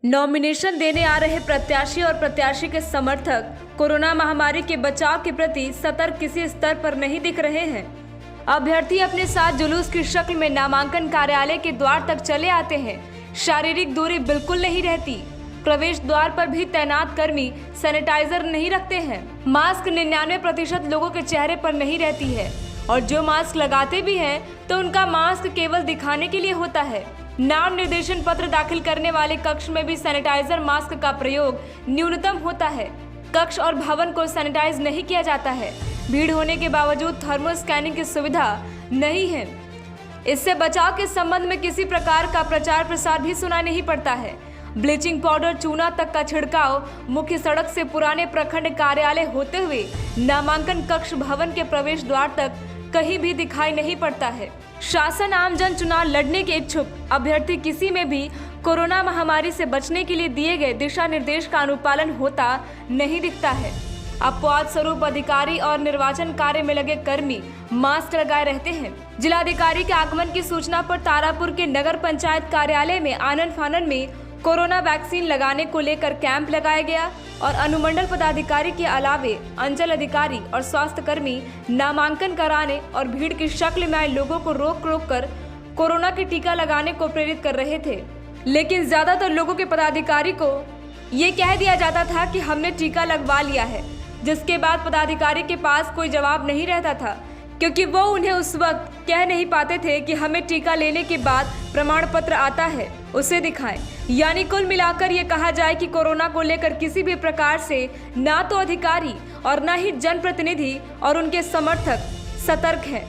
Nomination देने आ रहे प्रत्याशी और प्रत्याशी के समर्थक कोरोना महामारी के बचाव के प्रति सतर्क किसी स्तर पर नहीं दिख रहे हैं। अभ्यर्थी अपने साथ जुलूस की शक्ल में नामांकन कार्यालय के द्वार तक चले आते हैं। शारीरिक दूरी बिल्कुल नहीं रहती। प्रवेश द्वार पर भी तैनात कर्मी सैनिटाइजर नहीं रखते हैं। मास्क 99% लोगों के चेहरे पर नहीं रहती है और जो मास्क लगाते भी हैं तो उनका मास्क केवल दिखाने के लिए होता है। नाम निर्देशन पत्र दाखिल करने वाले कक्ष में भी सैनिटाइजर मास्क का प्रयोग न्यूनतम होता है। कक्ष और भवन को सैनिटाइज नहीं किया जाता है। भीड़ होने के बावजूद थर्मल स्कैनिंग की सुविधा नहीं है। इससे बचाव के संबंध में किसी प्रकार का प्रचार प्रसार भी सुनाई नहीं पड़ता है। ब्लीचिंग पाउडर, चूना तक का छिड़काव मुख्य सड़क से पुराने प्रखंड कार्यालय होते हुए नामांकन कक्ष भवन के प्रवेश द्वार तक कहीं भी दिखाई नहीं पड़ता है। शासन आमजन चुनाव लड़ने के इच्छुक अभ्यर्थी किसी में भी कोरोना महामारी से बचने के लिए दिए गए दिशा निर्देश का अनुपालन होता नहीं दिखता है। अपवाद स्वरूप अधिकारी और निर्वाचन कार्य में लगे कर्मी मास्क लगाए रहते हैं। जिलाधिकारी के आगमन की सूचना पर तारापुर के नगर पंचायत कार्यालय में आनन फानन में कोरोना वैक्सीन लगाने को लेकर कैंप लगाया गया और अनुमंडल पदाधिकारी के अलावे अंचल अधिकारी और स्वास्थ्य कर्मी नामांकन कराने और भीड़ की शक्ल में आए लोगों को रोक कर कोरोना के टीका लगाने को प्रेरित कर रहे थे। लेकिन ज्यादातर लोगों के पदाधिकारी को ये कह दिया जाता था कि हमने टीका लगवा लिया है, जिसके बाद पदाधिकारी के पास कोई जवाब नहीं रहता था, क्योंकि वो उन्हें उस वक्त कह नहीं पाते थे कि हमें टीका लेने के बाद प्रमाण पत्र आता है, उसे दिखाएं। यानी कुल मिलाकर ये कहा जाए कि कोरोना को लेकर किसी भी प्रकार से ना तो अधिकारी और ना ही जनप्रतिनिधि और उनके समर्थक सतर्क हैं।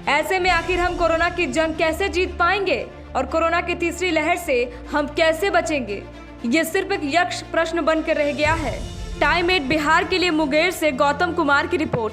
ऐसे में आखिर हम कोरोना की जंग कैसे जीत पाएंगे और कोरोना की तीसरी लहर से हम कैसे बचेंगे, ये सिर्फ एक यक्ष प्रश्न बनकर रह गया है। टाइम 8 बिहार के लिए मुंगेर से गौतम कुमार की रिपोर्ट।